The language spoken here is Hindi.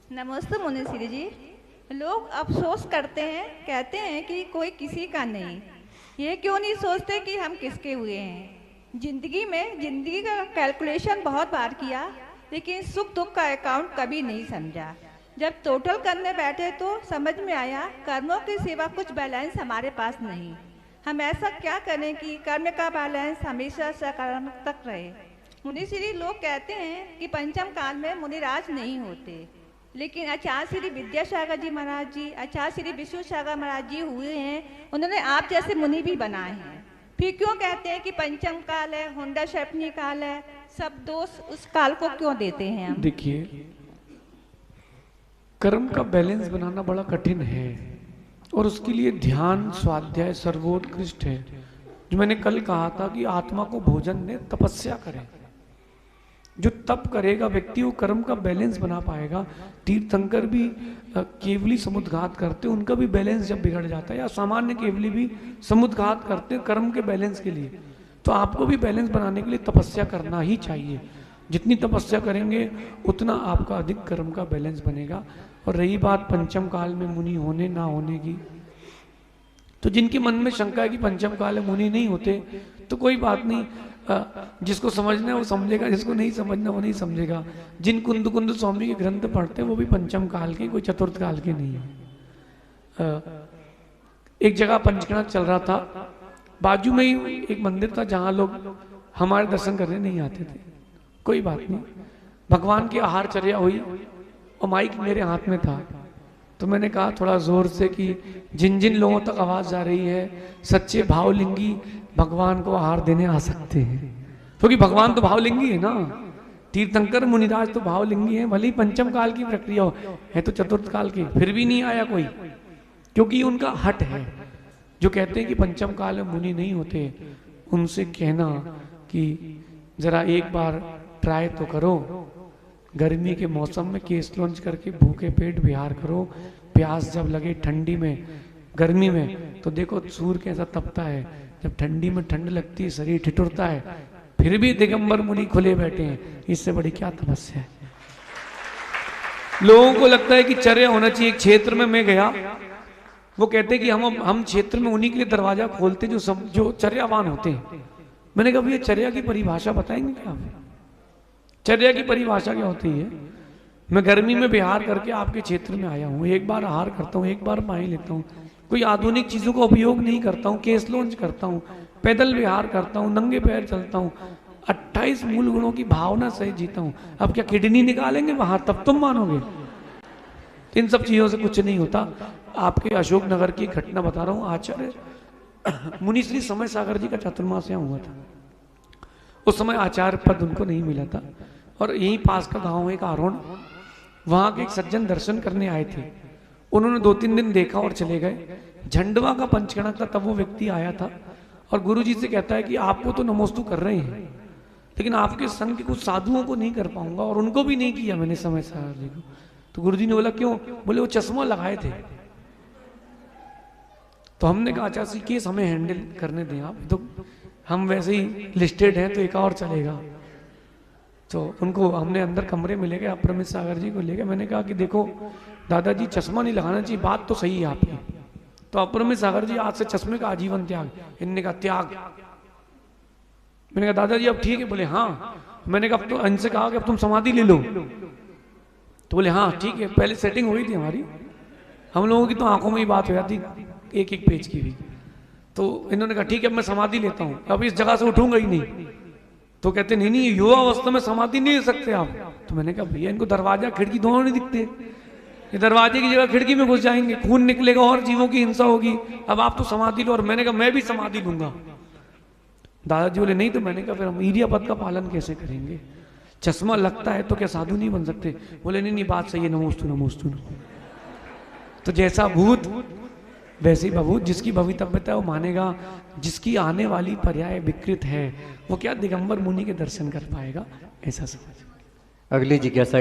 नमस्ते मुनिश्री जी। लोग अफसोस करते हैं, कहते हैं कि कोई किसी का नहीं। ये क्यों नहीं सोचते कि हम किसके हुए हैं। जिंदगी का कैलकुलेशन बहुत बार किया, लेकिन सुख दुख का अकाउंट कभी नहीं समझा। जब टोटल करने बैठे तो समझ में आया कर्मों के सिवा कुछ बैलेंस हमारे पास नहीं। हम ऐसा क्या करें कि कर्म का बैलेंस हमेशा सकारात्मक रहे। मुनिश्री लोग कहते हैं कि पंचम काल में मुनिराज नहीं होते, लेकिन आचार्य श्री विद्यासागर जी महाराज जी, आचार्य श्री विश्वसागर महाराज जी हुए हैं। उन्होंने आप जैसे मुनि भी बनाए हैं। फिर क्यों कहते हैं कि पंचम काल है, होंडा शैपनी काल है, सब दोष उस काल को क्यों देते हैं हम? देखिए, कर्म का बैलेंस बनाना बड़ा कठिन है और उसके लिए ध्यान स्वाध्याय सर्वोत्कृष्ट है। जो मैंने कल कहा था कि आत्मा को भोजन ने तपस्या करे। जो तप करेगा व्यक्ति वो कर्म का बैलेंस बना पाएगा। तीर्थंकर भी केवली समुद्घात करते, उनका भी बैलेंस जब बिगड़ जाता है, या सामान्य केवली भी समुद्घात करते हैं कर्म के बैलेंस के लिए। तो आपको भी बैलेंस बनाने के लिए तपस्या करना ही चाहिए। जितनी तपस्या करेंगे उतना आपका अधिक कर्म का बैलेंस बनेगा। और रही बात पंचम काल में मुनि होने ना होने की, तो जिनके मन में शंका है कि पंचम काल में मुनि नहीं होते, तो कोई बात नहीं। जिसको समझना है वो समझेगा, जिसको नहीं समझना वो नहीं समझेगा। जिन कुंद कुंद स्वामी के ग्रंथ पढ़ते हैं वो भी पंचम काल के, कोई चतुर्थ काल के नहीं है। एक जगह पंचकड़ा चल रहा था, बाजू में ही एक मंदिर था जहां लोग हमारे दर्शन करने नहीं आते थे। कोई बात नहीं, भगवान की आहार चर्या हुई और माइक मेरे हाथ में था। तो मैंने कहा थोड़ा जोर से कि जिन जिन लोगों तक आवाज जा रही है, सच्चे भावलिंगी भगवान को आहार देने आ सकते हैं। क्योंकि भगवान तो भावलिंगी है ना, तीर्थंकर मुनिराज तो भावलिंगी है। भले ही पंचम काल की प्रक्रिया हो, है तो चतुर्थ काल की, फिर भी नहीं आया कोई, क्योंकि उनका हट है। जो कहते हैं कि पंचम काल में मुनि नहीं होते, उनसे कहना कि जरा एक बार ट्राई तो करो। गर्मी के मौसम में केस लॉन्च करके भूखे पेट विहार करो। प्यास जब लगे ठंडी में, गर्मी में, तो देखो सूर्य कैसा तपता है। जब ठंडी में ठंड लगती है शरीर ठिठुरता है, फिर भी दिगंबर मुनि खुले बैठे हैं। इससे बड़ी क्या तपस्या है। लोगों को लगता है कि चर्या होना चाहिए। एक क्षेत्र में मैं गया, वो कहते हैं कि हम क्षेत्र में उन्हीं के लिए दरवाजा खोलते जो चर्यावान होते हैं। मैंने कहा भैया चर्या की परिभाषा बताएंगे क्या आप? चर्या की परिभाषा क्या होती है? मैं गर्मी में विहार करके आपके क्षेत्र में आया हूँ, एक बार आहार करता हूँ, एक बार पानी लेता हूँ, कोई आधुनिक चीजों का उपयोग नहीं करता हूँ, केस लॉन्च करता हूँ, पैदल विहार करता हूँ, नंगे पैर चलता हूँ, 28 मूल गुणों की भावना से जीता हूँ। अब क्या किडनी निकालेंगे बाहर तब तुम मानोगे? इन सब चीजों से कुछ नहीं होता। आपके अशोकनगर की घटना बता रहा हूँ। आचार्य मुनिश्री समय सागर जी का चातुर्मास यहाँ हुआ था। उस समय आचार्य पद उनको नहीं मिला था और यहीं पास का गांव एक आरोन, वहां के एक सज्जन दर्शन करने आए थे। उन्होंने 2-3 दिन देखा और चले गए। झंडवा का पंचकड़ा था तब वो व्यक्ति आया था और गुरुजी से कहता है कि आपको तो नमोस्तु कर रहे हैं, लेकिन आपके संग के कुछ साधुओं को नहीं कर पाऊंगा, और उनको भी नहीं किया मैंने समय सागर जी को। तो गुरुजी ने बोला क्यों? बोले वो चश्मा लगाए थे। तो हमने कहा अच्छा सी केस हमें हैंडल करने दें आप, तो हम वैसे ही लिस्टेड हैं तो एक और चलेगा। तो उनको हमने अंदर कमरे में ले गए, अपरमित सागर जी को ले गए। मैंने कहा कि देखो दादाजी चश्मा नहीं लगाना चाहिए, बात तो सही है आपकी। तो अपरमित सागर जी आज से चश्मे का आजीवन त्याग। इनने कहा त्याग? मैंने कहा दादाजी अब ठीक है? बोले हाँ। मैंने कहा अब तो इनसे कहा कि अब तुम समाधि ले लो। तो बोले हाँ ठीक है। पहले सेटिंग हुई थी हमारी, हम लोगों की तो आंखों में ही बात हो जाती एक एक पेज की भी। तो इन्होंने कहा ठीक है मैं समाधि लेता हूँ, अब इस जगह से उठूंगा ही नहीं। तो कहते नहीं नहीं युवा अवस्था में समाधि नहीं ले सकते आप। तो मैंने कहा भैया इनको दरवाजा खिड़की दोनों नहीं दिखते, ये दरवाजे की जगह खिड़की में घुस जाएंगे, खून निकलेगा और जीवों की हिंसा होगी। अब आप तो समाधि लो। और मैंने कहा मैं भी समाधि लूंगा। दादाजी बोले नहीं। तो मैंने कहा फिर हम ईरिया पद का पालन कैसे करेंगे? चश्मा लगता है तो क्या साधु नहीं बन सकते? बोले नहीं नहीं बात सही है, नमोस्तु नमोस्तु। तो जैसा भूत वैसे ही बभूत। जिसकी भवितव्यता वो मानेगा, जिसकी आने वाली पर्याय विकृत है वो क्या दिगंबर मुनि के दर्शन कर पाएगा? ऐसा समझ। अगली जिज्ञासा